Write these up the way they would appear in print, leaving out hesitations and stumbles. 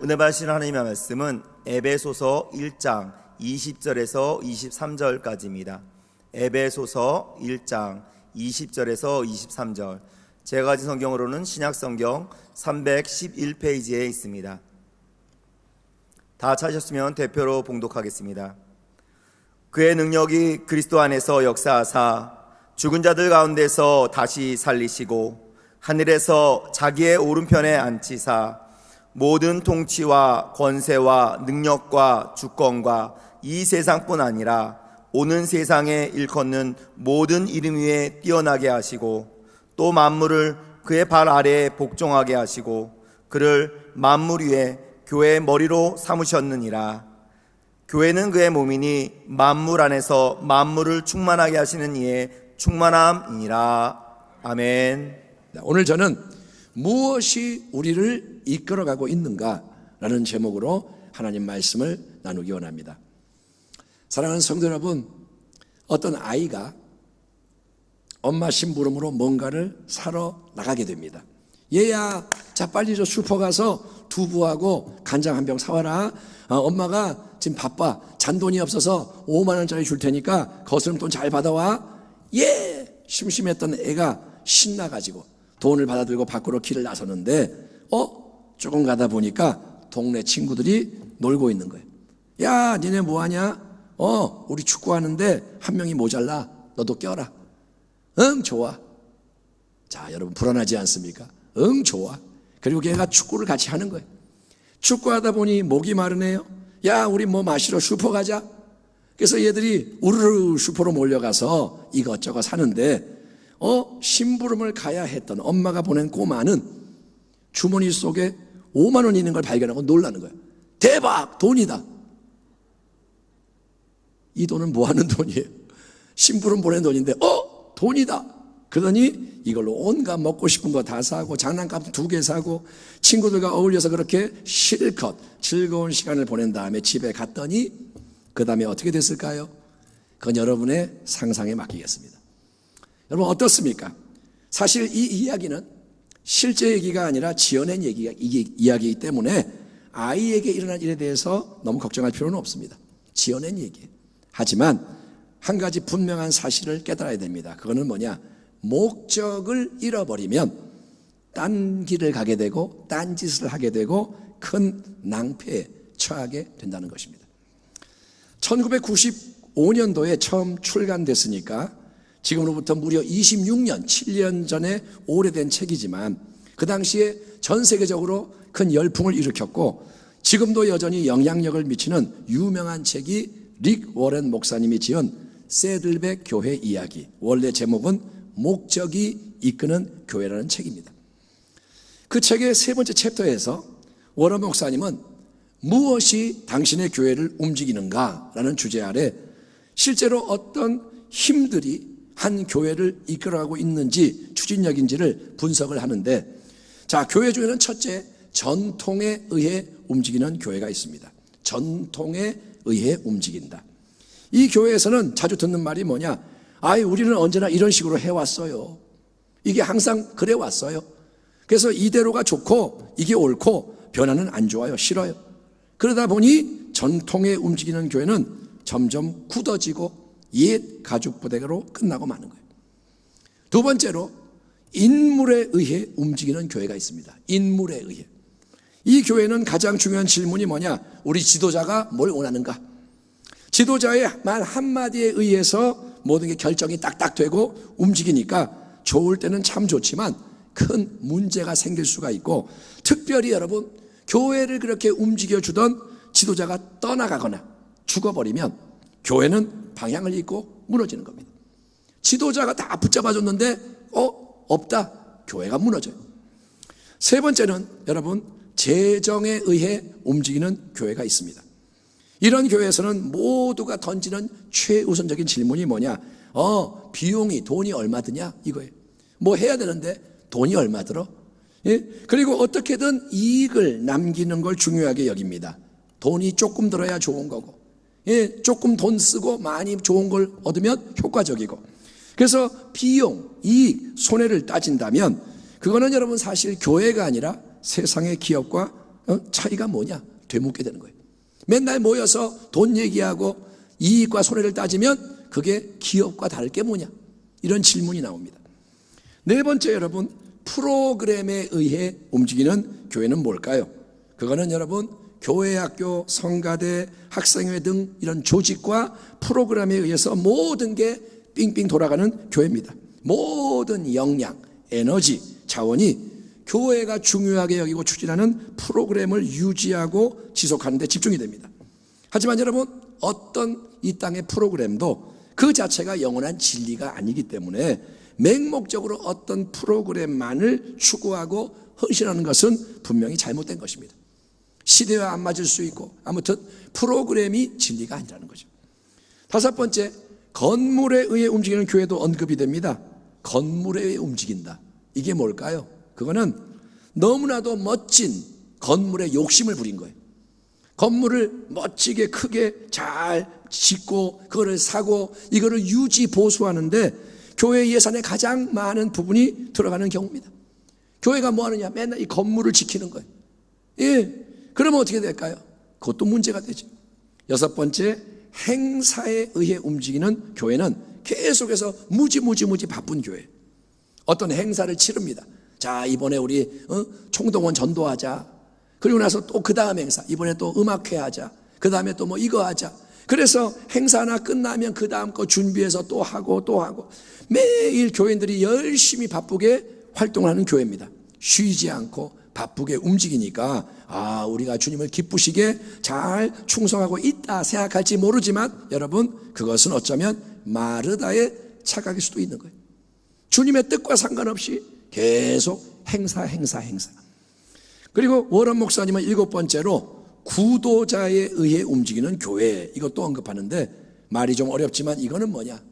은혜 받으시는 하나님의 말씀은 에베소서 1장 20절에서 23절까지입니다. 에베소서 1장 20절에서 23절, 제가 가진 성경으로는 신약성경 311페이지에 있습니다. 다 찾으셨으면 대표로 봉독하겠습니다. 그의 능력이 그리스도 안에서 역사하사 죽은 자들 가운데서 다시 살리시고 하늘에서 자기의 오른편에 앉히사 모든 통치와 권세와 능력과 주권과 이 세상뿐 아니라 오는 세상에 일컫는 모든 이름 위에 뛰어나게 하시고 또 만물을 그의 발 아래에 복종하게 하시고 그를 만물 위에 교회의 머리로 삼으셨느니라. 교회는 그의 몸이니 만물 안에서 만물을 충만하게 하시는 이의 충만함이니라. 아멘. 오늘 저는 무엇이 우리를 이끌어가고 있는가라는 제목으로 하나님 말씀을 나누기 원합니다. 사랑하는 성도 여러분, 어떤 아이가 엄마 심부름으로 뭔가를 사러 나가게 됩니다. 얘야, 자 빨리 저 슈퍼 가서 두부하고 간장 한 병 사와라. 엄마가 지금 바빠, 잔돈이 없어서 5만 원짜리 줄 테니까 거스름돈 잘 받아와. 예! 심심했던 애가 신나가지고 돈을 받아들고 밖으로 길을 나서는데 조금 가다 보니까 동네 친구들이 놀고 있는 거예요. 야, 니네 뭐하냐? 우리 축구하는데 한 명이 모자라. 너도 껴라. 응, 좋아. 자, 여러분 불안하지 않습니까? 응, 좋아. 그리고 걔가 축구를 같이 하는 거예요. 축구하다 보니 목이 마르네요. 야, 우리 뭐 마시러 슈퍼 가자. 그래서 얘들이 우르르 슈퍼로 몰려가서 이것저것 사는데 심부름을 가야 했던 엄마가 보낸 꼬마는 주머니 속에 5만 원 있는 걸 발견하고 놀라는 거예요. 대박! 돈이다. 이 돈은 뭐 하는 돈이에요? 심부름 보낸 돈인데 돈이다. 그러더니 이걸로 온갖 먹고 싶은 거 다 사고 장난감 2개 사고 친구들과 어울려서 그렇게 실컷 즐거운 시간을 보낸 다음에 집에 갔더니 그 다음에 어떻게 됐을까요? 그건 여러분의 상상에 맡기겠습니다. 여러분 어떻습니까? 사실 이 이야기는 실제 얘기가 아니라 지어낸 이야기이기 때문에 아이에게 일어난 일에 대해서 너무 걱정할 필요는 없습니다. 지어낸 얘기예요. 하지만 한 가지 분명한 사실을 깨달아야 됩니다. 그거는 뭐냐? 목적을 잃어버리면 딴 길을 가게 되고 딴 짓을 하게 되고 큰 낭패에 처하게 된다는 것입니다. 1995년도에 처음 출간됐으니까 지금으로부터 무려 26년, 7년 전에 오래된 책이지만 그 당시에 전 세계적으로 큰 열풍을 일으켰고 지금도 여전히 영향력을 미치는 유명한 책이 릭 워렌 목사님이 지은 세들백 교회 이야기, 원래 제목은 목적이 이끄는 교회라는 책입니다. 그 책의 3번째 챕터에서 워렌 목사님은 무엇이 당신의 교회를 움직이는가라는 주제 아래 실제로 어떤 힘들이 한 교회를 이끌어가고 있는지 추진력인지를 분석을 하는데, 자, 교회 중에는 첫째, 전통에 의해 움직이는 교회가 있습니다. 전통에 의해 움직인다. 이 교회에서는 자주 듣는 말이 뭐냐? 우리는 언제나 이런 식으로 해왔어요. 이게 항상 그래 왔어요. 그래서 이대로가 좋고 이게 옳고 변화는 안 좋아요. 싫어요. 그러다 보니 전통에 움직이는 교회는 점점 굳어지고 옛 가죽부대로 끝나고 마는 거예요. 두 번째로 인물에 의해 움직이는 교회가 있습니다. 인물에 의해. 이 교회는 가장 중요한 질문이 뭐냐? 우리 지도자가 뭘 원하는가? 지도자의 말 한마디에 의해서 모든 게 결정이 딱딱 되고 움직이니까 좋을 때는 참 좋지만 큰 문제가 생길 수가 있고, 특별히 여러분 교회를 그렇게 움직여주던 지도자가 떠나가거나 죽어버리면 교회는 방향을 잃고 무너지는 겁니다. 지도자가 다 붙잡아줬는데 없다. 교회가 무너져요. 세 번째는 여러분 재정에 의해 움직이는 교회가 있습니다. 이런 교회에서는 모두가 던지는 최우선적인 질문이 뭐냐? 비용이 돈이 얼마 드냐? 이거예요. 뭐 해야 되는데 돈이 얼마 들어? 예? 그리고 어떻게든 이익을 남기는 걸 중요하게 여깁니다. 돈이 조금 들어야 좋은 거고, 예, 조금 돈 쓰고 많이 좋은 걸 얻으면 효과적이고. 그래서 비용, 이익, 손해를 따진다면 그거는 여러분 사실 교회가 아니라 세상의 기업과 차이가 뭐냐? 되묻게 되는 거예요. 맨날 모여서 돈 얘기하고 이익과 손해를 따지면 그게 기업과 다를 게 뭐냐? 이런 질문이 나옵니다. 네 번째, 여러분, 프로그램에 의해 움직이는 교회는 뭘까요? 그거는 여러분, 교회, 학교, 성가대, 학생회 등 이런 조직과 프로그램에 의해서 모든 게 빙빙 돌아가는 교회입니다. 모든 역량, 에너지, 자원이 교회가 중요하게 여기고 추진하는 프로그램을 유지하고 지속하는 데 집중이 됩니다. 하지만 여러분, 어떤 이 땅의 프로그램도 그 자체가 영원한 진리가 아니기 때문에 맹목적으로 어떤 프로그램만을 추구하고 헌신하는 것은 분명히 잘못된 것입니다. 시대와 안 맞을 수 있고, 아무튼 프로그램이 진리가 아니라는 거죠. 다섯 번째, 건물에 의해 움직이는 교회도 언급이 됩니다. 건물에 의해 움직인다. 이게 뭘까요? 그거는 너무나도 멋진 건물에 욕심을 부린 거예요. 건물을 멋지게 크게 잘 짓고 그거를 사고 이거를 유지 보수하는데 교회 예산의 가장 많은 부분이 들어가는 경우입니다. 교회가 뭐 하느냐? 맨날 이 건물을 지키는 거예요. 예. 그러면 어떻게 될까요? 그것도 문제가 되죠. 여섯 번째, 행사에 의해 움직이는 교회는 계속해서 무지 바쁜 교회. 어떤 행사를 치릅니다. 자, 이번에 우리 총동원 전도하자. 그리고 나서 또 그 다음 행사, 이번에 또 음악회 하자. 그 다음에 또 뭐 이거 하자. 그래서 행사 하나 끝나면 그 다음 거 준비해서 또 하고 매일 교인들이 열심히 바쁘게 활동하는 교회입니다. 쉬지 않고 바쁘게 움직이니까 우리가 주님을 기쁘시게 잘 충성하고 있다 생각할지 모르지만 여러분, 그것은 어쩌면 마르다의 착각일 수도 있는 거예요. 주님의 뜻과 상관없이 계속 행사. 그리고 워런 목사님은 일곱 번째로 구도자에 의해 움직이는 교회, 이것도 언급하는데 말이 좀 어렵지만 이거는 뭐냐?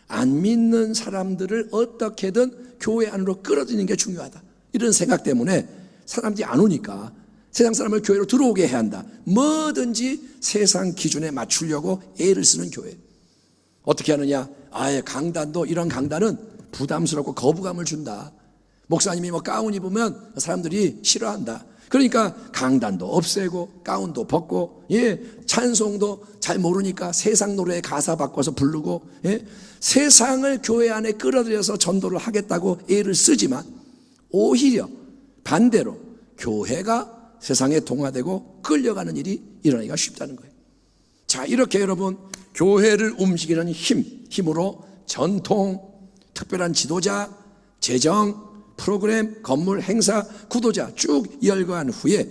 안 믿는 사람들을 어떻게든 교회 안으로 끌어들이는 게 중요하다. 이런 생각 때문에 사람들이 안 오니까 세상 사람을 교회로 들어오게 해야 한다. 뭐든지 세상 기준에 맞추려고 애를 쓰는 교회. 어떻게 하느냐? 아예 강단도, 이런 강단은 부담스럽고 거부감을 준다. 목사님이 뭐 가운 입으면 사람들이 싫어한다. 그러니까 강단도 없애고 가운도 벗고, 찬송도 잘 모르니까 세상 노래에 가사 바꿔서 부르고, 세상을 교회 안에 끌어들여서 전도를 하겠다고 애를 쓰지만 오히려 반대로 교회가 세상에 동화되고 끌려가는 일이 일어나기가 쉽다는 거예요. 자, 이렇게 여러분, 교회를 움직이는 힘으로 전통, 특별한 지도자, 재정, 프로그램, 건물, 행사, 구도자 쭉 열거한 후에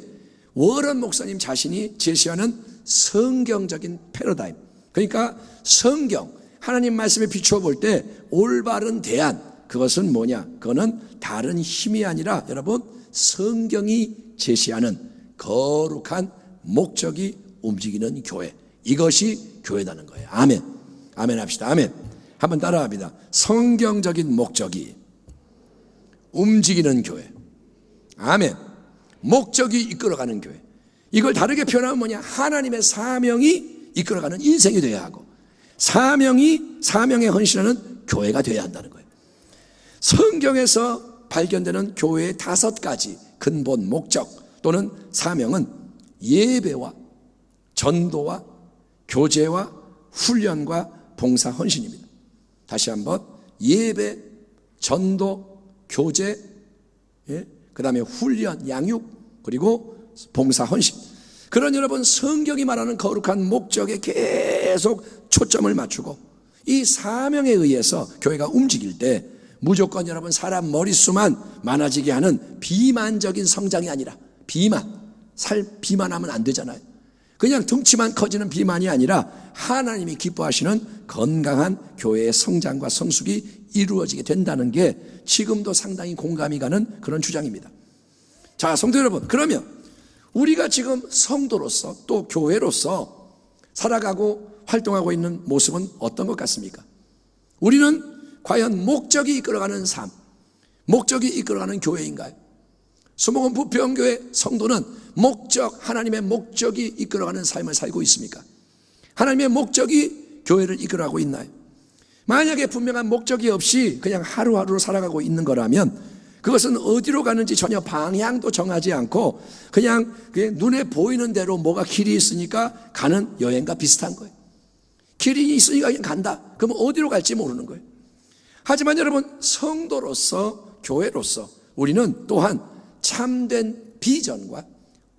워런 목사님 자신이 제시하는 성경적인 패러다임, 그러니까 성경, 하나님 말씀에 비추어 볼 때 올바른 대안, 그것은 뭐냐? 그거는 다른 힘이 아니라 여러분, 성경이 제시하는 거룩한 목적이 움직이는 교회, 이것이 교회라는 거예요. 아멘. 아멘 합시다. 아멘. 한번 따라합니다. 성경적인 목적이 움직이는 교회. 아멘. 목적이 이끌어가는 교회. 이걸 다르게 표현하면 뭐냐? 하나님의 사명이 이끌어가는 인생이 되어야 하고, 사명에 헌신하는 교회가 되어야 한다는 거예요. 성경에서 발견되는 교회의 5가지 근본 목적 또는 사명은 예배와 전도와 교제와 훈련과 봉사 헌신입니다. 다시 한번, 예배, 전도, 교제, 그 다음에 훈련, 양육, 그리고 봉사 헌신. 그런 여러분, 성경이 말하는 거룩한 목적에 계속 초점을 맞추고 이 사명에 의해서 교회가 움직일 때 무조건 여러분 사람 머릿수만 많아지게 하는 비만적인 성장이 아니라, 비만하면 안 되잖아요. 그냥 덩치만 커지는 비만이 아니라 하나님이 기뻐하시는 건강한 교회의 성장과 성숙이 이루어지게 된다는 게 지금도 상당히 공감이 가는 그런 주장입니다. 자, 성도 여러분, 그러면 우리가 지금 성도로서 또 교회로서 살아가고 활동하고 있는 모습은 어떤 것 같습니까? 우리는 과연 목적이 이끌어가는 삶, 목적이 이끌어가는 교회인가요? 수목원 부평교회 성도는 하나님의 목적이 이끌어가는 삶을 살고 있습니까? 하나님의 목적이 교회를 이끌어가고 있나요? 만약에 분명한 목적이 없이 그냥 하루하루 살아가고 있는 거라면 그것은 어디로 가는지 전혀 방향도 정하지 않고 그냥 눈에 보이는 대로 뭐가 길이 있으니까 가는 여행과 비슷한 거예요. 길이 있으니까 그냥 간다. 그러면 어디로 갈지 모르는 거예요. 하지만 여러분, 성도로서, 교회로서 우리는 또한 참된 비전과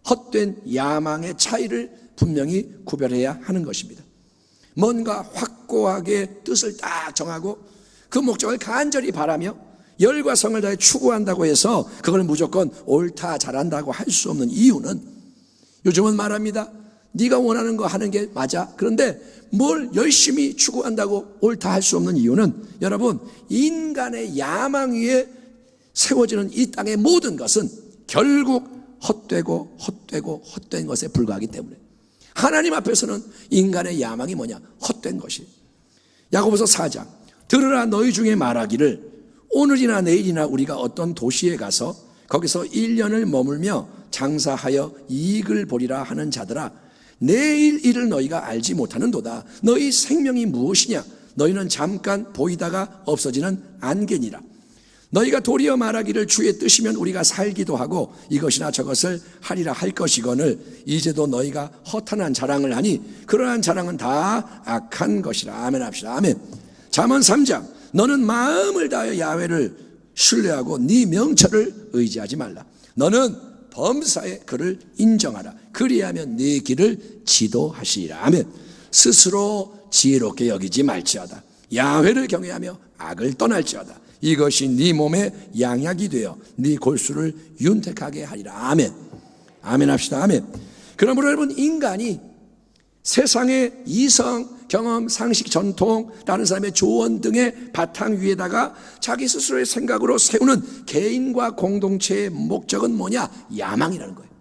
헛된 야망의 차이를 분명히 구별해야 하는 것입니다. 뭔가 확고하게 뜻을 딱 정하고 그 목적을 간절히 바라며 열과 성을 다해 추구한다고 해서 그걸 무조건 옳다 잘한다고 할 수 없는 이유는, 요즘은 말합니다. 네가 원하는 거 하는 게 맞아. 그런데 뭘 열심히 추구한다고 옳다 할 수 없는 이유는, 여러분, 인간의 야망 위에 세워지는 이 땅의 모든 것은 결국 헛된 것에 불과하기 때문에, 하나님 앞에서는 인간의 야망이 뭐냐? 헛된 것이. 야고보서 4장, 들으라 너희 중에 말하기를 오늘이나 내일이나 우리가 어떤 도시에 가서 거기서 1년을 머물며 장사하여 이익을 보리라 하는 자들아, 내일 일을 너희가 알지 못하는도다. 너희 생명이 무엇이냐? 너희는 잠깐 보이다가 없어지는 안개니라. 너희가 도리어 말하기를 주의 뜻이면 우리가 살기도 하고 이것이나 저것을 하리라 할 것이거늘 이제도 너희가 허탄한 자랑을 하니 그러한 자랑은 다 악한 것이라. 아멘 합시다. 아멘. 잠언 3장, 너는 마음을 다하여 야훼를 신뢰하고 네 명철을 의지하지 말라. 너는 범사에 그를 인정하라. 그리하면 네 길을 지도하시리라. 아멘. 스스로 지혜롭게 여기지 말지어다. 야훼를 경외하며 악을 떠날지어다. 이것이 네 몸의 양약이 되어 네 골수를 윤택하게 하리라. 아멘. 아멘 합시다. 아멘. 그러므로 여러분, 인간이 세상의 이성, 경험, 상식, 전통, 다른 사람의 조언 등의 바탕 위에다가 자기 스스로의 생각으로 세우는 개인과 공동체의 목적은 뭐냐? 야망이라는 거예요.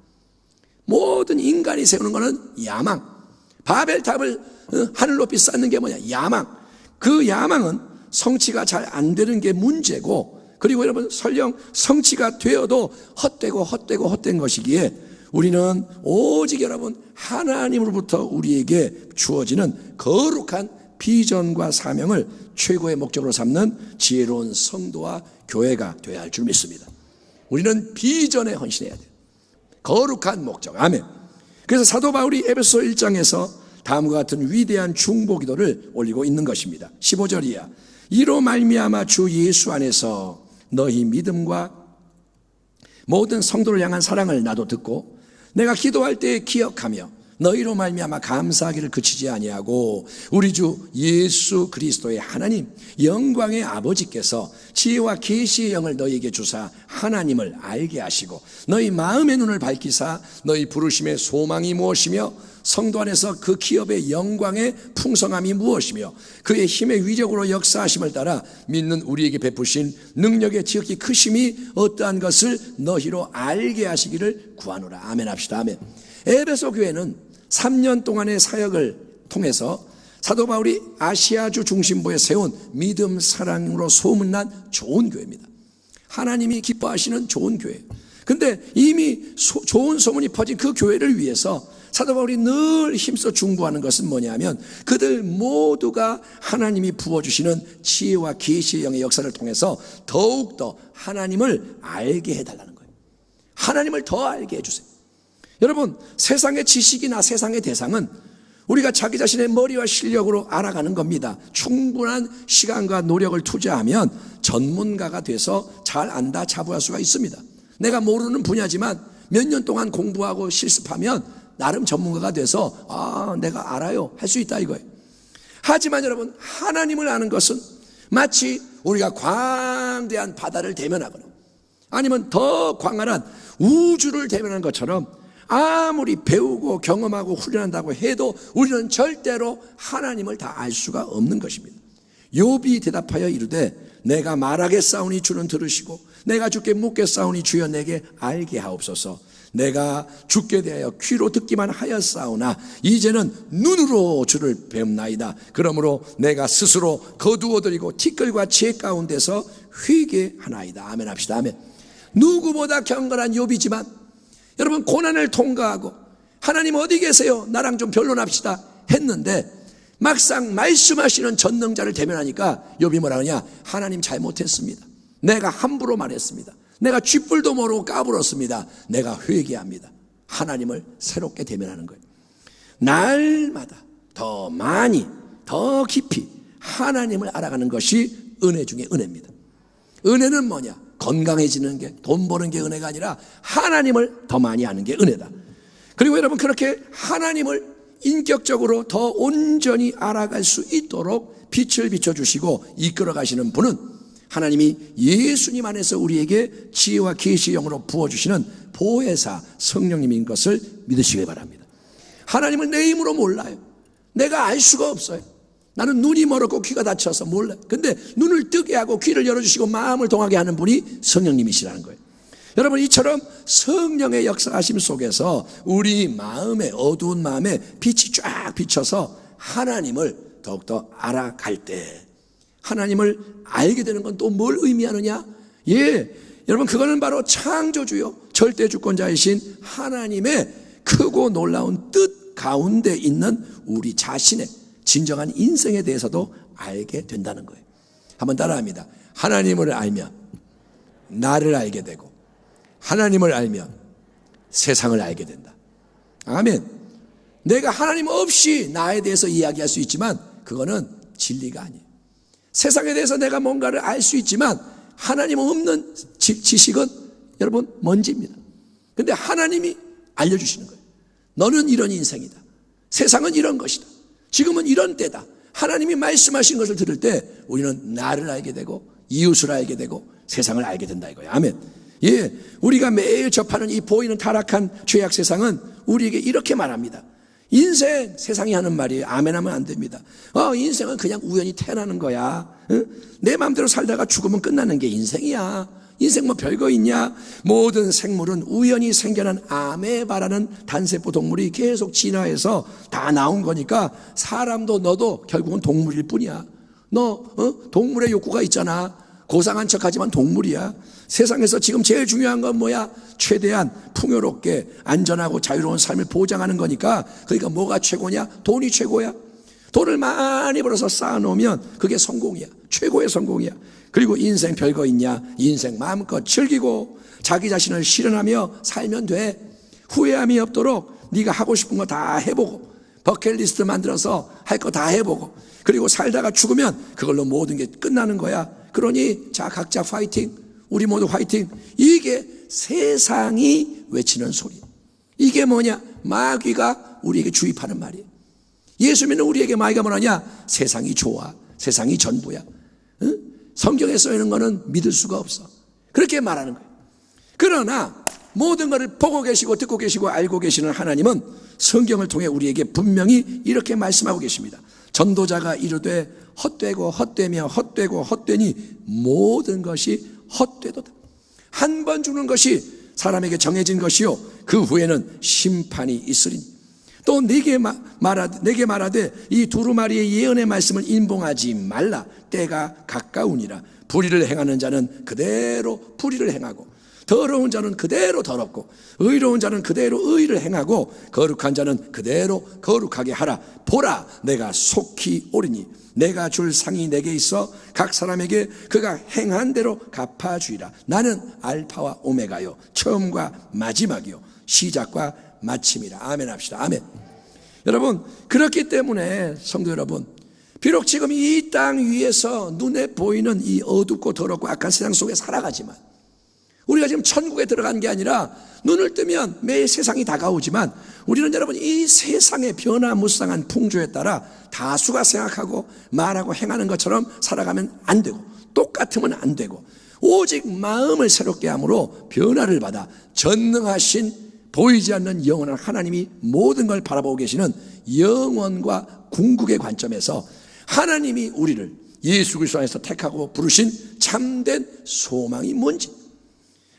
모든 인간이 세우는 것은 야망. 바벨탑을 하늘 높이 쌓는 게 뭐냐? 야망. 그 야망은 성취가 잘 안 되는 게 문제고, 그리고 여러분, 설령 성취가 되어도 헛된 것이기에 우리는 오직 여러분 하나님으로부터 우리에게 주어지는 거룩한 비전과 사명을 최고의 목적으로 삼는 지혜로운 성도와 교회가 되어야 할 줄 믿습니다. 우리는 비전에 헌신해야 돼요. 거룩한 목적. 아멘. 그래서 사도 바울이 에베소 1장에서 다음과 같은 위대한 중보기도를 올리고 있는 것입니다. 15절이야. 이로 말미암아 주 예수 안에서 너희 믿음과 모든 성도를 향한 사랑을 나도 듣고 내가 기도할 때 기억하며 너희로 말미암아 감사하기를 그치지 아니하고 우리 주 예수 그리스도의 하나님 영광의 아버지께서 지혜와 계시의 영을 너희에게 주사 하나님을 알게 하시고 너희 마음의 눈을 밝히사 너희 부르심의 소망이 무엇이며 성도 안에서 그 기업의 영광의 풍성함이 무엇이며 그의 힘의 위력으로 역사하심을 따라 믿는 우리에게 베푸신 능력의 지극히 크심이 어떠한 것을 너희로 알게 하시기를 구하노라. 아멘 합시다. 아멘. 에베소 교회는 3년 동안의 사역을 통해서 사도 바울이 아시아주 중심부에 세운 믿음 사랑으로 소문난 좋은 교회입니다. 하나님이 기뻐하시는 좋은 교회. 근데 이미 좋은 소문이 퍼진 그 교회를 위해서 사도 바울이 늘 힘써 중보하는 것은 뭐냐면 그들 모두가 하나님이 부어주시는 지혜와 계시의 영의 역사를 통해서 더욱더 하나님을 알게 해달라는 거예요. 하나님을 더 알게 해주세요. 여러분, 세상의 지식이나 세상의 대상은 우리가 자기 자신의 머리와 실력으로 알아가는 겁니다. 충분한 시간과 노력을 투자하면 전문가가 돼서 잘 안다 자부할 수가 있습니다. 내가 모르는 분야지만 몇 년 동안 공부하고 실습하면 나름 전문가가 돼서 내가 알아요 할 수 있다 이거예요. 하지만 여러분, 하나님을 아는 것은 마치 우리가 광대한 바다를 대면하거나 아니면 더 광활한 우주를 대면하는 것처럼 아무리 배우고 경험하고 훈련한다고 해도 우리는 절대로 하나님을 다 알 수가 없는 것입니다. 욥이 대답하여 이르되 내가 말하겠사오니 주는 들으시고 내가 주께 묻겠사오니 주여 내게 알게 하옵소서. 내가 주께 대하여 귀로 듣기만 하였사오나 이제는 눈으로 주를 뵙나이다. 그러므로 내가 스스로 거두어들이고 티끌과 지혜 가운데서 휘게 하나이다. 아멘 합시다. 아멘. 누구보다 경건한 욥이지만 여러분, 고난을 통과하고 하나님 어디 계세요? 나랑 좀 변론합시다 했는데 막상 말씀하시는 전능자를 대면하니까 욥이 뭐라 하냐? 하나님 잘못했습니다. 내가 함부로 말했습니다. 내가 쥐뿔도 모르고 까불었습니다. 내가 회개합니다. 하나님을 새롭게 대면하는 거예요. 날마다 더 많이, 더 깊이 하나님을 알아가는 것이 은혜 중에 은혜입니다. 은혜는 뭐냐? 건강해지는 게, 돈 버는 게 은혜가 아니라 하나님을 더 많이 아는 게 은혜다. 그리고 여러분, 그렇게 하나님을 인격적으로 더 온전히 알아갈 수 있도록 빛을 비춰주시고 이끌어 가시는 분은 하나님이 예수님 안에서 우리에게 지혜와 계시의 영으로 부어주시는 보혜사 성령님인 것을 믿으시기 바랍니다. 하나님을 내 힘으로 몰라요. 내가 알 수가 없어요. 나는 눈이 멀었고 귀가 닫혀서 몰라요. 근데 눈을 뜨게 하고 귀를 열어주시고 마음을 동하게 하는 분이 성령님이시라는 거예요. 여러분, 이처럼 성령의 역사하심 속에서 우리 마음에, 어두운 마음에 빛이 쫙 비쳐서 하나님을 더욱더 알아갈 때, 하나님을 알게 되는 건 또 뭘 의미하느냐? 여러분, 그거는 바로 창조주요 절대주권자이신 하나님의 크고 놀라운 뜻 가운데 있는 우리 자신의 진정한 인생에 대해서도 알게 된다는 거예요. 한번 따라합니다. 하나님을 알면 나를 알게 되고, 하나님을 알면 세상을 알게 된다. 아멘. 내가 하나님 없이 나에 대해서 이야기할 수 있지만 그거는 진리가 아니에요. 세상에 대해서 내가 뭔가를 알 수 있지만 하나님 없는 지식은 여러분 먼지입니다. 근데 하나님이 알려주시는 거예요. 너는 이런 인생이다. 세상은 이런 것이다. 지금은 이런 때다. 하나님이 말씀하신 것을 들을 때 우리는 나를 알게 되고 이웃을 알게 되고 세상을 알게 된다 이거예요. 아멘. 우리가 매일 접하는 이 보이는 타락한 죄악 세상은 우리에게 이렇게 말합니다. 인생, 세상이 하는 말이에요. 아멘 하면 안 됩니다. 인생은 그냥 우연히 태어나는 거야. 내 마음대로 살다가 죽으면 끝나는 게 인생이야. 인생 뭐 별거 있냐? 모든 생물은 우연히 생겨난 아메바라는 단세포 동물이 계속 진화해서 다 나온 거니까 사람도 너도 결국은 동물일 뿐이야. 너 동물의 욕구가 있잖아. 고상한 척하지만 동물이야. 세상에서 지금 제일 중요한 건 뭐야? 최대한 풍요롭게 안전하고 자유로운 삶을 보장하는 거니까, 그러니까 뭐가 최고냐? 돈이 최고야. 돈을 많이 벌어서 쌓아놓으면 그게 성공이야. 최고의 성공이야. 그리고 인생 별거 있냐? 인생 마음껏 즐기고 자기 자신을 실현하며 살면 돼. 후회함이 없도록 네가 하고 싶은 거 다 해보고, 버킷리스트 만들어서 할 거 다 해보고, 그리고 살다가 죽으면 그걸로 모든 게 끝나는 거야. 그러니 자, 각자 파이팅. 우리 모두 화이팅. 이게 세상이 외치는 소리. 이게 뭐냐? 마귀가 우리에게 주입하는 말이에요. 예수 믿는 우리에게 마귀가 뭐라냐? 세상이 좋아. 세상이 전부야. 성경에 써있는 거는 믿을 수가 없어. 그렇게 말하는 거예요. 그러나 모든 것을 보고 계시고 듣고 계시고 알고 계시는 하나님은 성경을 통해 우리에게 분명히 이렇게 말씀하고 계십니다. 전도자가 이르되 헛되고 헛되며 헛되고 헛되니 모든 것이 헛되도다. 한 번 죽는 것이 사람에게 정해진 것이요 그 후에는 심판이 있으리니 또 내게 말하되 이 두루마리의 예언의 말씀을 인봉하지 말라. 때가 가까우니라. 불의를 행하는 자는 그대로 불의를 행하고 더러운 자는 그대로 더럽고 의로운 자는 그대로 의를 행하고 거룩한 자는 그대로 거룩하게 하라. 보라, 내가 속히 오리니 내가 줄 상이 내게 있어 각 사람에게 그가 행한 대로 갚아주리라. 나는 알파와 오메가요 처음과 마지막이요 시작과 마침이라. 아멘 합시다. 아멘. 여러분, 그렇기 때문에 성도 여러분, 비록 지금 이 땅 위에서 눈에 보이는 이 어둡고 더럽고 악한 세상 속에 살아가지만, 우리가 지금 천국에 들어간 게 아니라 눈을 뜨면 매일 세상이 다가오지만, 우리는 여러분 이 세상의 변화무쌍한 풍조에 따라 다수가 생각하고 말하고 행하는 것처럼 살아가면 안 되고, 똑같으면 안 되고, 오직 마음을 새롭게 함으로 변화를 받아 전능하신 보이지 않는 영원한 하나님이 모든 걸 바라보고 계시는 영원과 궁극의 관점에서 하나님이 우리를 예수 그리스도 안에서 택하고 부르신 참된 소망이 뭔지,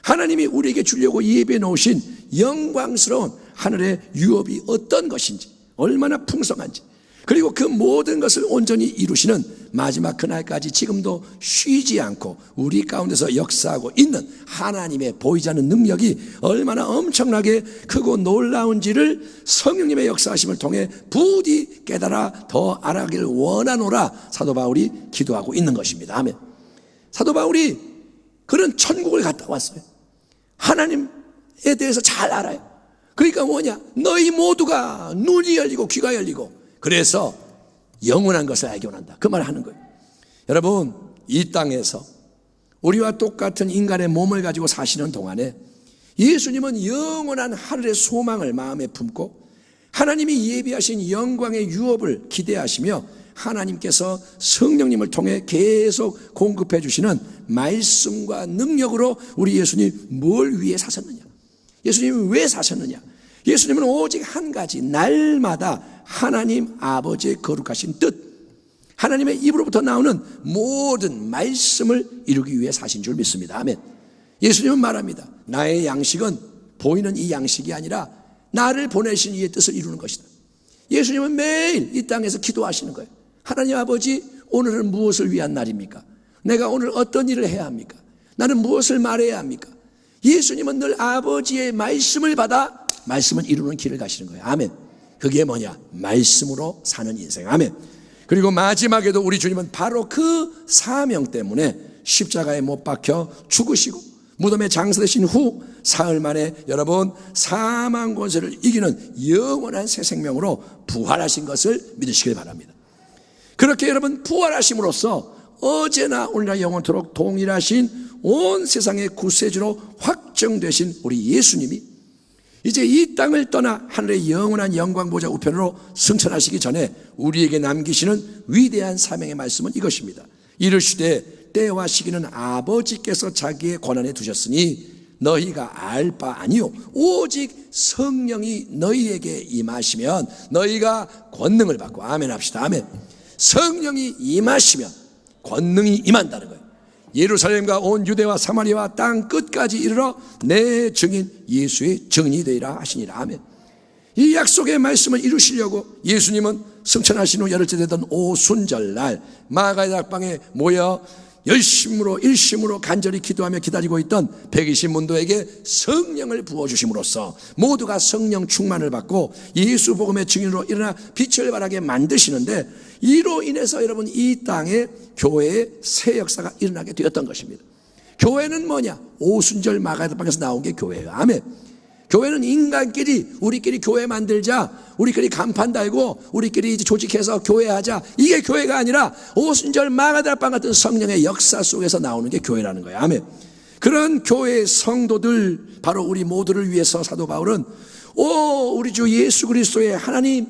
하나님이 우리에게 주려고 예배해 놓으신 영광스러운 하늘의 유업이 어떤 것인지, 얼마나 풍성한지, 그리고 그 모든 것을 온전히 이루시는 마지막 그날까지 지금도 쉬지 않고 우리 가운데서 역사하고 있는 하나님의 보이지 않는 능력이 얼마나 엄청나게 크고 놀라운지를 성령님의 역사하심을 통해 부디 깨달아 더 알아가기를 원하노라 사도 바울이 기도하고 있는 것입니다. 아멘. 사도 바울이 그런 천국을 갔다 왔어요. 하나님에 대해서 잘 알아요. 그러니까 뭐냐? 너희 모두가 눈이 열리고 귀가 열리고 그래서 영원한 것을 알게 원한다. 그 말을 하는 거예요. 여러분, 이 땅에서 우리와 똑같은 인간의 몸을 가지고 사시는 동안에 예수님은 영원한 하늘의 소망을 마음에 품고 하나님이 예비하신 영광의 유업을 기대하시며 하나님께서 성령님을 통해 계속 공급해 주시는 말씀과 능력으로 우리 예수님 뭘 위해 사셨느냐? 예수님이 왜 사셨느냐? 예수님은 오직 한 가지, 날마다 하나님 아버지의 거룩하신 뜻, 하나님의 입으로부터 나오는 모든 말씀을 이루기 위해 사신 줄 믿습니다. 아멘. 예수님은 말합니다. 나의 양식은 보이는 이 양식이 아니라 나를 보내신 이의 뜻을 이루는 것이다. 예수님은 매일 이 땅에서 기도하시는 거예요. 하나님 아버지, 오늘은 무엇을 위한 날입니까? 내가 오늘 어떤 일을 해야 합니까? 나는 무엇을 말해야 합니까? 예수님은 늘 아버지의 말씀을 받아 말씀을 이루는 길을 가시는 거예요. 아멘. 그게 뭐냐? 말씀으로 사는 인생. 아멘. 그리고 마지막에도 우리 주님은 바로 그 사명 때문에 십자가에 못 박혀 죽으시고 무덤에 장사되신 후 사흘 만에 여러분 사망 권세를 이기는 영원한 새 생명으로 부활하신 것을 믿으시길 바랍니다. 그렇게 여러분 부활하심으로써 어제나 오늘날 영원토록 동일하신 온 세상의 구세주로 확정되신 우리 예수님이 이제 이 땅을 떠나 하늘의 영원한 영광 보좌 우편으로 승천하시기 전에 우리에게 남기시는 위대한 사명의 말씀은 이것입니다. 이르시되 때와 시기는 아버지께서 자기의 권한에 두셨으니 너희가 알 바 아니요 오직 성령이 너희에게 임하시면 너희가 권능을 받고 아멘 합시다. 아멘. 성령이 임하시면 권능이 임한다는 거예요. 예루살렘과 온 유대와 사마리아와 땅 끝까지 이르러 내 증인 예수의 증인이 되리라 하시니라. 아멘. 이 약속의 말씀을 이루시려고 예수님은 승천하신 후 열흘째 되던 오순절날 마가의 다락방에 모여 열심으로 일심으로 간절히 기도하며 기다리고 있던 120문도에게 성령을 부어주심으로써 모두가 성령 충만을 받고 예수 복음의 증인으로 일어나 빛을 발하게 만드시는데 이로 인해서 여러분 이 땅에 교회의 새 역사가 일어나게 되었던 것입니다. 교회는 뭐냐? 오순절 마가의 다락방에서 나온 게 교회예요. 아멘. 교회는 인간끼리 우리끼리 교회 만들자, 우리끼리 간판 달고 우리끼리 이제 조직해서 교회하자, 이게 교회가 아니라 오순절 마가의 다락방 같은 성령의 역사 속에서 나오는 게 교회라는 거예요. 아멘. 그런 교회의 성도들, 바로 우리 모두를 위해서 사도 바울은 우리 주 예수 그리스도의 하나님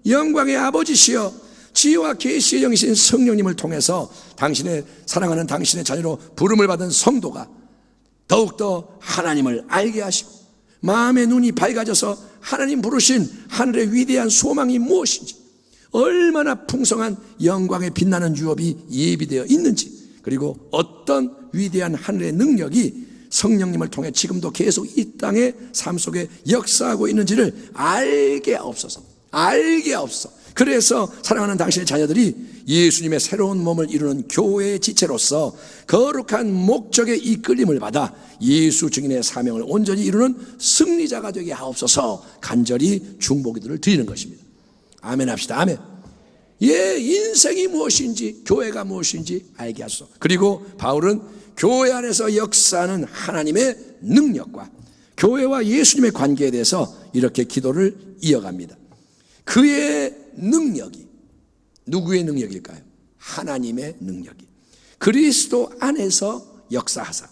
영광의 아버지시여 지혜와 계시의 영이신 성령님을 통해서 당신의 사랑하는 당신의 자녀로 부름을 받은 성도가 더욱더 하나님을 알게 하시고 마음의 눈이 밝아져서 하나님 부르신 하늘의 위대한 소망이 무엇인지, 얼마나 풍성한 영광에 빛나는 유업이 예비되어 있는지, 그리고 어떤 위대한 하늘의 능력이 성령님을 통해 지금도 계속 이 땅의 삶 속에 역사하고 있는지를 알게 하옵소서. 알게 하옵소서. 그래서 사랑하는 당신의 자녀들이 예수님의 새로운 몸을 이루는 교회의 지체로서 거룩한 목적의 이끌림을 받아 예수 증인의 사명을 온전히 이루는 승리자가 되게 하옵소서 간절히 중보기도를 드리는 것입니다. 아멘 합시다. 아멘. 인생이 무엇인지 교회가 무엇인지 알게 하소서. 그리고 바울은 교회 안에서 역사하는 하나님의 능력과 교회와 예수님의 관계에 대해서 이렇게 기도를 이어갑니다. 그의 능력이 누구의 능력일까요? 하나님의 능력이 그리스도 안에서 역사하사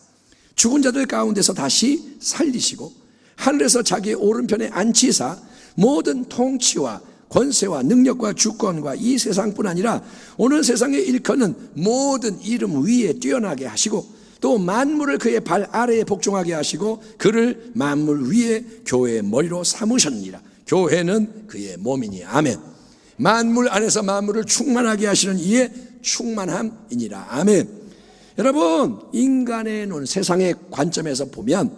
죽은 자들 가운데서 다시 살리시고 하늘에서 자기의 오른편에 앉히사 모든 통치와 권세와 능력과 주권과 이 세상뿐 아니라 오늘 세상에 일컫는 모든 이름 위에 뛰어나게 하시고 또 만물을 그의 발 아래에 복종하게 하시고 그를 만물 위에 교회의 머리로 삼으셨느니라. 교회는 그의 몸이니. 아멘. 만물 안에서 만물을 충만하게 하시는 이의 충만함이니라. 아멘. 여러분, 인간의 눈, 세상의 관점에서 보면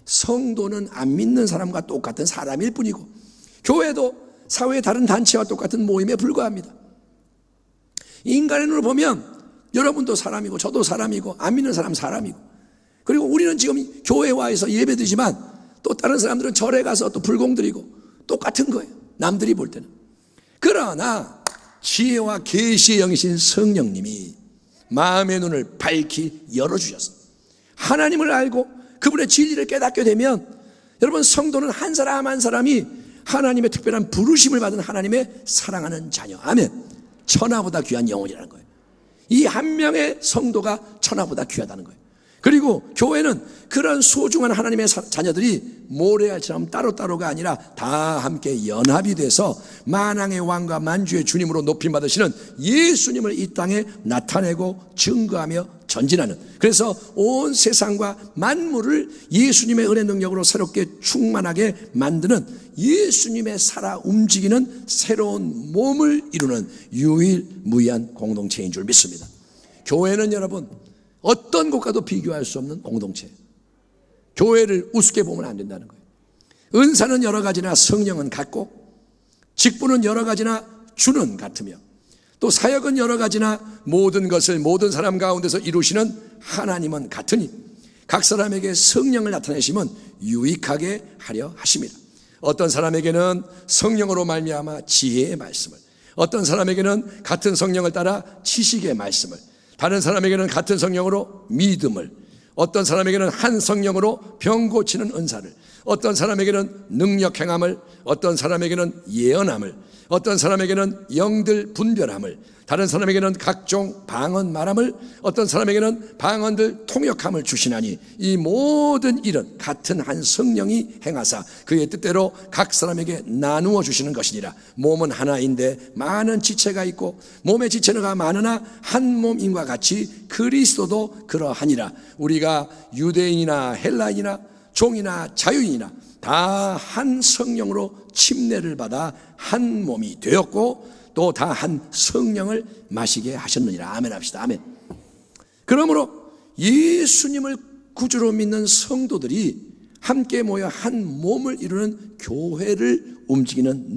성도는 안 믿는 사람과 똑같은 사람일 뿐이고 교회도 사회의 다른 단체와 똑같은 모임에 불과합니다. 인간의 눈으로 보면 여러분도 사람이고 저도 사람이고 안 믿는 사람 사람이고, 그리고 우리는 지금 교회에 와서 예배드리지만 또 다른 사람들은 절에 가서 또 불공드리고 똑같은 거예요. 남들이 볼 때는. 그러나 지혜와 계시의 영이신 성령님이 마음의 눈을 밝히 열어주셔서 하나님을 알고 그분의 진리를 깨닫게 되면 여러분, 성도는 한 사람 한 사람이 하나님의 특별한 부르심을 받은 하나님의 사랑하는 자녀. 아멘. 천하보다 귀한 영혼이라는 거예요. 이 한 명의 성도가 천하보다 귀하다는 거예요. 그리고 교회는 그런 소중한 하나님의 자녀들이 모래알처럼 따로따로가 아니라 다 함께 연합이 돼서 만왕의 왕과 만주의 주님으로 높임받으시는 예수님을 이 땅에 나타내고 증거하며 전진하는, 그래서 온 세상과 만물을 예수님의 은혜 능력으로 새롭게 충만하게 만드는, 예수님의 살아 움직이는 새로운 몸을 이루는 유일무이한 공동체인 줄 믿습니다. 교회는 여러분, 어떤 곳과도 비교할 수 없는 공동체. 교회를 우습게 보면 안 된다는 거예요. 은사는 여러 가지나 성령은 같고, 직분은 여러 가지나 주는 같으며, 또 사역은 여러 가지나 모든 것을 모든 사람 가운데서 이루시는 하나님은 같으니 각 사람에게 성령을 나타내시면 유익하게 하려 하십니다. 어떤 사람에게는 성령으로 말미암아 지혜의 말씀을, 어떤 사람에게는 같은 성령을 따라 지식의 말씀을, 다른 사람에게는 같은 성령으로 믿음을, 어떤 사람에게는 한 성령으로 병 고치는 은사를, 어떤 사람에게는 능력 행함을, 어떤 사람에게는 예언함을, 어떤 사람에게는 영들 분별함을, 다른 사람에게는 각종 방언 말함을, 어떤 사람에게는 방언들 통역함을 주시나니 이 모든 일은 같은 한 성령이 행하사 그의 뜻대로 각 사람에게 나누어 주시는 것이니라. 몸은 하나인데 많은 지체가 있고 몸의 지체가 많으나 한 몸인과 같이 그리스도도 그러하니라. 우리가 유대인이나 헬라인이나 종이나 자유인이나 다 한 성령으로 침례를 받아 한 몸이 되었고 또 다 한 성령을 마시게 하셨느니라. 아멘 합시다. 아멘. 그러므로 예수님을 구주로 믿는 성도들이 함께 모여 한 몸을 이루는 교회를 움직이는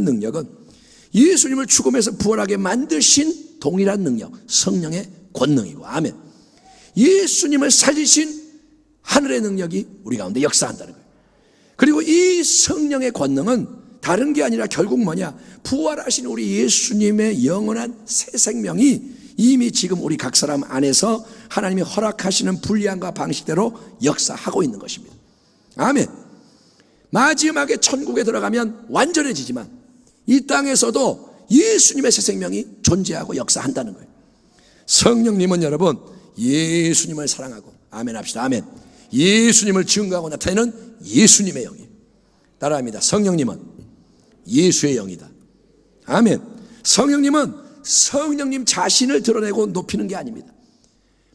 능력은 예수님을 죽음에서 부활하게 만드신 동일한 능력, 성령의 권능이고, 아멘. 예수님을 살리신 하늘의 능력이 우리 가운데 역사한다는 거예요. 그리고 이 성령의 권능은 다른 게 아니라 결국 뭐냐? 부활하신 우리 예수님의 영원한 새 생명이 이미 지금 우리 각 사람 안에서 하나님이 허락하시는 분량과 방식대로 역사하고 있는 것입니다. 아멘. 마지막에 천국에 들어가면 완전해지지만 이 땅에서도 예수님의 새 생명이 존재하고 역사한다는 거예요. 성령님은 여러분 예수님을 사랑하고, 아멘 합시다. 아멘. 예수님을 증거하고 나타내는 예수님의 영이에요. 따라합니다. 성령님은 예수의 영이다. 아멘. 성령님은 성령님 자신을 드러내고 높이는 게 아닙니다.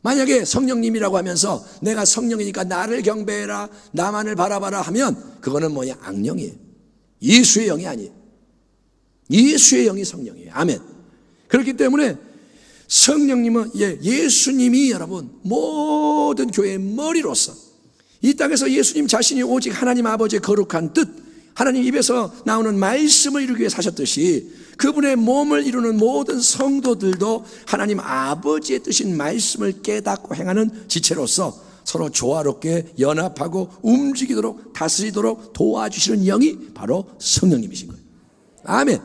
만약에 성령님이라고 하면서 내가 성령이니까 나를 경배해라, 나만을 바라봐라 하면 그거는 뭐냐? 악령이에요. 예수의 영이 아니에요. 예수의 영이 성령이에요. 아멘. 그렇기 때문에 성령님은 예수님이 여러분 모든 교회의 머리로서 이 땅에서 예수님 자신이 오직 하나님 아버지의 거룩한 뜻, 하나님 입에서 나오는 말씀을 이루기 위해 사셨듯이 그분의 몸을 이루는 모든 성도들도 하나님 아버지의 뜻인 말씀을 깨닫고 행하는 지체로서 서로 조화롭게 연합하고 움직이도록 다스리도록 도와주시는 영이 바로 성령님이신 거예요. 아멘.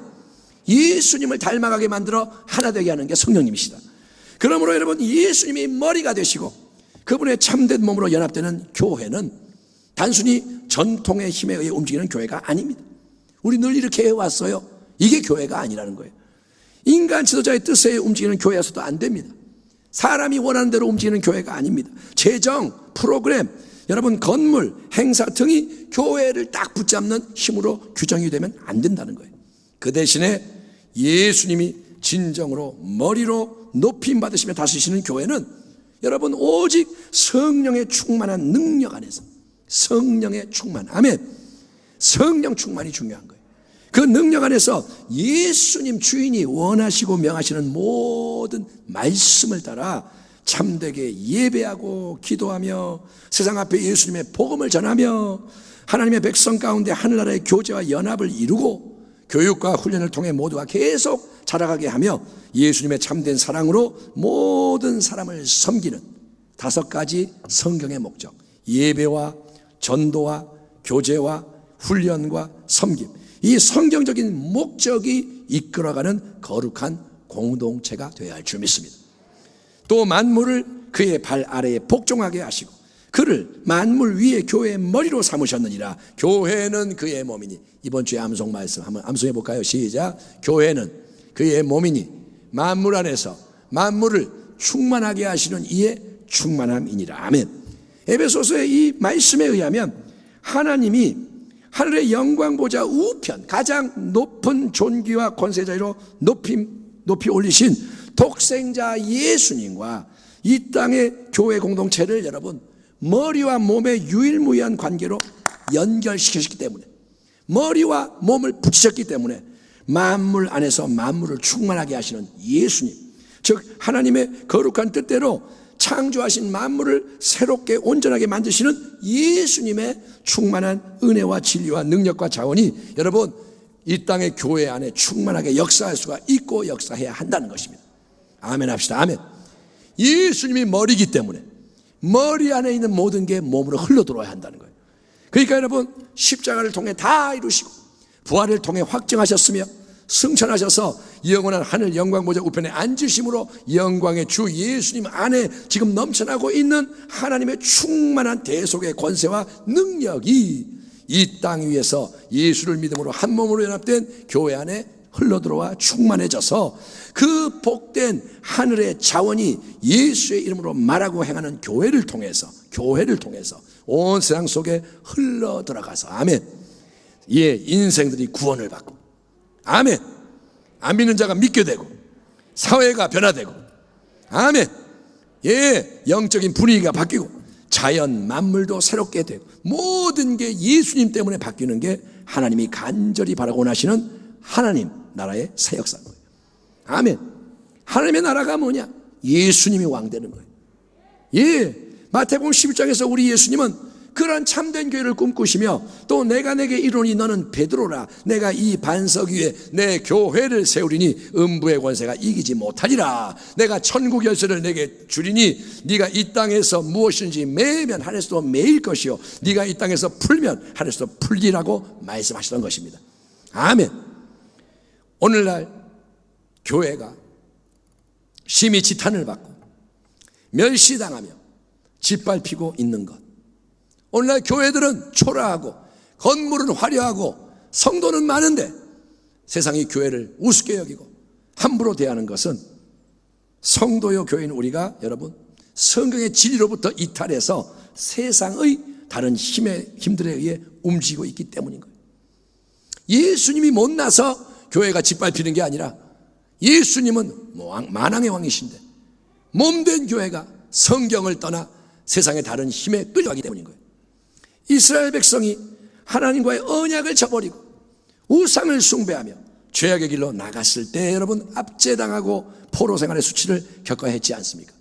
예수님을 닮아가게 만들어 하나 되게 하는 게 성령님이시다. 그러므로 여러분 예수님이 머리가 되시고 그분의 참된 몸으로 연합되는 교회는 단순히 전통의 힘에 의해 움직이는 교회가 아닙니다. 우리 늘 이렇게 해왔어요. 이게 교회가 아니라는 거예요. 인간 지도자의 뜻에 움직이는 교회에서도 안 됩니다. 사람이 원하는 대로 움직이는 교회가 아닙니다. 재정, 프로그램, 여러분 건물, 행사 등이 교회를 딱 붙잡는 힘으로 규정이 되면 안 된다는 거예요. 그 대신에 예수님이 진정으로 머리로 높임 받으시며 다스리시는 교회는 여러분 오직 성령의 충만한 능력 안에서, 성령의 충만, 아멘. 성령 충만이 중요한 거예요. 그 능력 안에서 예수님 주인이 원하시고 명하시는 모든 말씀을 따라 참되게 예배하고 기도하며 세상 앞에 예수님의 복음을 전하며 하나님의 백성 가운데 하늘나라의 교제와 연합을 이루고 교육과 훈련을 통해 모두가 계속 자라가게 하며 예수님의 참된 사랑으로 모든 사람을 섬기는 5가지 성경의 목적, 예배와 전도와 교제와 훈련과 섬김, 이 성경적인 목적이 이끌어가는 거룩한 공동체가 되어야 할 줄 믿습니다. 또 만물을 그의 발 아래에 복종하게 하시고 그를 만물 위에 교회의 머리로 삼으셨느니라. 교회는 그의 몸이니. 이번 주에 암송 말씀 한번 암송해 볼까요? 시작. 교회는 그의 몸이니 만물 안에서 만물을 충만하게 하시는 이의 충만함이니라. 아멘. 에베소서의 이 말씀에 의하면 하나님이 하늘의 영광 보좌 우편 가장 높은 존귀와 권세자리로 높이 올리신 독생자 예수님과 이 땅의 교회 공동체를 여러분 머리와 몸의 유일무이한 관계로 연결시켰기 때문에, 머리와 몸을 붙이셨기 때문에 만물 안에서 만물을 충만하게 하시는 예수님, 즉 하나님의 거룩한 뜻대로 창조하신 만물을 새롭게 온전하게 만드시는 예수님의 충만한 은혜와 진리와 능력과 자원이 여러분 이 땅의 교회 안에 충만하게 역사할 수가 있고 역사해야 한다는 것입니다. 아멘 합시다. 아멘. 예수님이 머리이기 때문에 머리 안에 있는 모든 게 몸으로 흘러들어야 한다는 거예요. 그러니까 여러분 십자가를 통해 다 이루시고 부활을 통해 확증하셨으며 승천하셔서 영원한 하늘 영광 보좌 우편에 앉으심으로 영광의 주 예수님 안에 지금 넘쳐나고 있는 하나님의 충만한 대속의 권세와 능력이 이 땅 위에서 예수를 믿음으로 한 몸으로 연합된 교회 안에 흘러들어와 충만해져서 그 복된 하늘의 자원이 예수의 이름으로 말하고 행하는 교회를 통해서 온 세상 속에 흘러들어가서 아멘. 예, 인생들이 구원을 받고 아멘. 안 믿는 자가 믿게 되고 사회가 변화되고 아멘. 예, 영적인 분위기가 바뀌고 자연 만물도 새롭게 되고 모든 게 예수님 때문에 바뀌는 게 하나님이 간절히 바라고 원하시는 하나님 나라의 새 역사인 거예요. 아멘. 하나님의 나라가 뭐냐? 예수님이 왕 되는 거예요. 예, 마태복음 11장에서 우리 예수님은 그런 참된 교회를 꿈꾸시며 또 내가 내게 이르노니 너는 베드로라 내가 이 반석 위에 내 교회를 세우리니 음부의 권세가 이기지 못하리라. 내가 천국 열쇠를 내게 주리니 네가 이 땅에서 무엇인지 매면 하늘에서도 매일 것이요 네가 이 땅에서 풀면 하늘에서도 풀리라고 말씀하시던 것입니다. 아멘. 오늘날 교회가 심히 지탄을 받고 멸시당하며 짓밟히고 있는 것, 오늘날 교회들은 초라하고 건물은 화려하고 성도는 많은데 세상이 교회를 우습게 여기고 함부로 대하는 것은 성도요 교인 우리가 여러분 성경의 진리로부터 이탈해서 세상의 다른 힘들에 의해 움직이고 있기 때문인 거예요. 예수님이 못나서 교회가 짓밟히는 게 아니라 예수님은 만왕의 왕이신데 몸된 교회가 성경을 떠나 세상의 다른 힘에 끌려가기 때문인 거예요. 이스라엘 백성이 하나님과의 언약을 저버리고 우상을 숭배하며 죄악의 길로 나갔을 때 여러분 압제당하고 포로 생활의 수치를 겪어야 했지 않습니까?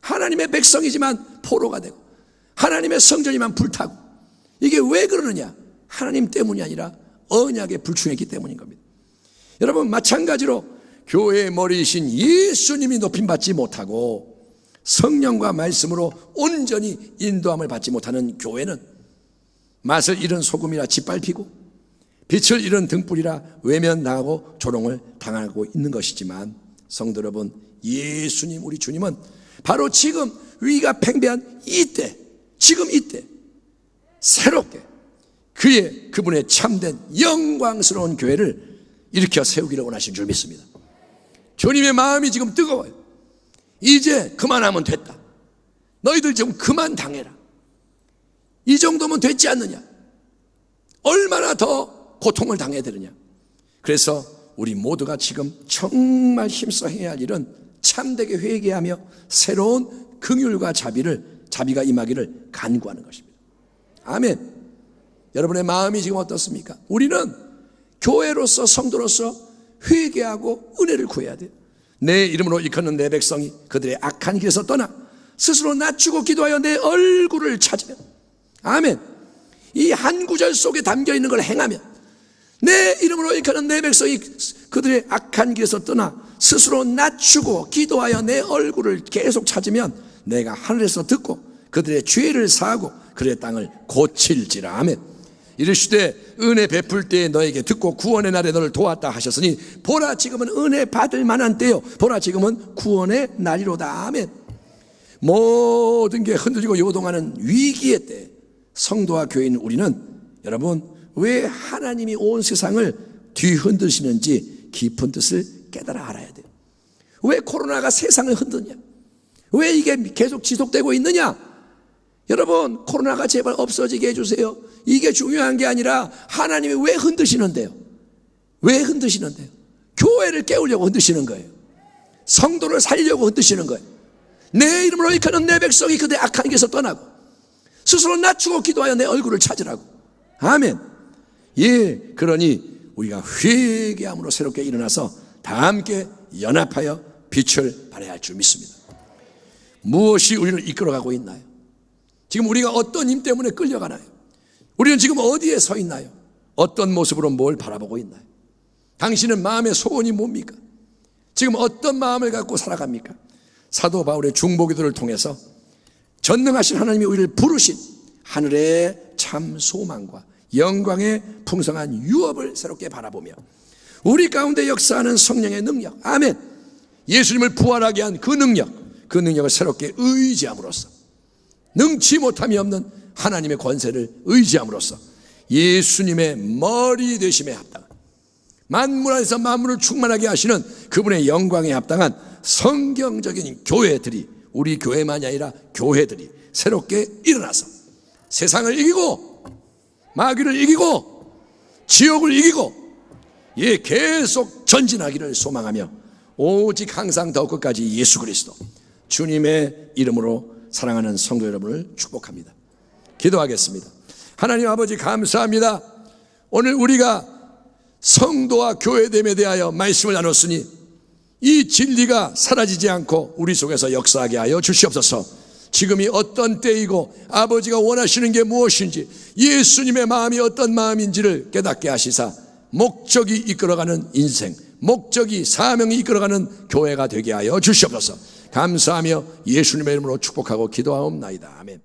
하나님의 백성이지만 포로가 되고 하나님의 성전이만 불타고 이게 왜 그러느냐? 하나님 때문이 아니라 언약에 불충했기 때문인 겁니다. 여러분 마찬가지로 교회의 머리이신 예수님이 높임받지 못하고 성령과 말씀으로 온전히 인도함을 받지 못하는 교회는 맛을 잃은 소금이라 짓밟히고 빛을 잃은 등불이라 외면당하고 조롱을 당하고 있는 것이지만 성도 여러분 예수님 우리 주님은 바로 지금 위기가 팽배한 이때 지금 이때 새롭게 그분의 참된 영광스러운 교회를 일으켜 세우기를 원하신 줄 믿습니다. 주님의 마음이 지금 뜨거워요. 이제 그만하면 됐다. 너희들 좀 그만 당해라. 이 정도면 됐지 않느냐? 얼마나 더 고통을 당해야 되느냐? 그래서 우리 모두가 지금 정말 힘써 해야 할 일은 참되게 회개하며 새로운 긍휼과 자비가 임하기를 간구하는 것입니다. 아멘. 여러분의 마음이 지금 어떻습니까? 우리는 교회로서 성도로서 회개하고 은혜를 구해야 돼요. 내 이름으로 일컫는 내 백성이 그들의 악한 길에서 떠나 스스로 낮추고 기도하여 내 얼굴을 찾으며 아멘. 이 한 구절 속에 담겨있는 걸 행하면 내 이름으로 일컫는 내 백성이 그들의 악한 길에서 떠나 스스로 낮추고 기도하여 내 얼굴을 계속 찾으면 내가 하늘에서 듣고 그들의 죄를 사하고 그들의 땅을 고칠지라. 아멘. 이르시되 은혜 베풀 때에 너에게 듣고 구원의 날에 너를 도왔다 하셨으니 보라 지금은 은혜 받을 만한 때요 보라 지금은 구원의 날이로다. 아멘. 모든 게 흔들리고 요동하는 위기의 때 성도와 교회인 우리는 여러분 왜 하나님이 온 세상을 뒤흔드시는지 깊은 뜻을 깨달아 알아야 돼요. 왜 코로나가 세상을 흔드냐? 왜 이게 계속 지속되고 있느냐? 여러분 코로나가 제발 없어지게 해주세요. 이게 중요한 게 아니라 하나님이 왜 흔드시는데요? 왜 흔드시는데요? 교회를 깨우려고 흔드시는 거예요. 성도를 살리려고 흔드시는 거예요. 내 이름으로 일컫는 내 백성이 그대 악한 길에서 떠나고 스스로 낮추고 기도하여 내 얼굴을 찾으라고. 아멘. 예, 그러니 우리가 회개함으로 새롭게 일어나서 다 함께 연합하여 빛을 발해야 할 줄 믿습니다. 무엇이 우리를 이끌어가고 있나요? 지금 우리가 어떤 힘 때문에 끌려가나요? 우리는 지금 어디에 서 있나요? 어떤 모습으로 뭘 바라보고 있나요? 당신은 마음의 소원이 뭡니까? 지금 어떤 마음을 갖고 살아갑니까? 사도 바울의 중보기도를 통해서 전능하신 하나님이 우리를 부르신 하늘의 참 소망과 영광의 풍성한 유업을 새롭게 바라보며 우리 가운데 역사하는 성령의 능력, 아멘, 예수님을 부활하게 한 그 능력을 새롭게 의지함으로써 능치 못함이 없는 하나님의 권세를 의지함으로써 예수님의 머리 되심에 합당한 만물 안에서 만물을 충만하게 하시는 그분의 영광에 합당한 성경적인 교회들이, 우리 교회만이 아니라 교회들이 새롭게 일어나서 세상을 이기고 마귀를 이기고 지옥을 이기고 계속 전진하기를 소망하며 오직 항상 더 끝까지 예수 그리스도 주님의 이름으로 사랑하는 성도 여러분을 축복합니다. 기도하겠습니다. 하나님 아버지 감사합니다. 오늘 우리가 성도와 교회됨에 대하여 말씀을 나눴으니 이 진리가 사라지지 않고 우리 속에서 역사하게 하여 주시옵소서. 지금이 어떤 때이고 아버지가 원하시는 게 무엇인지 예수님의 마음이 어떤 마음인지를 깨닫게 하시사 목적이 이끌어가는 인생, 목적이 사명이 이끌어가는 교회가 되게 하여 주시옵소서. 감사하며 예수님의 이름으로 축복하고 기도하옵나이다. 아멘.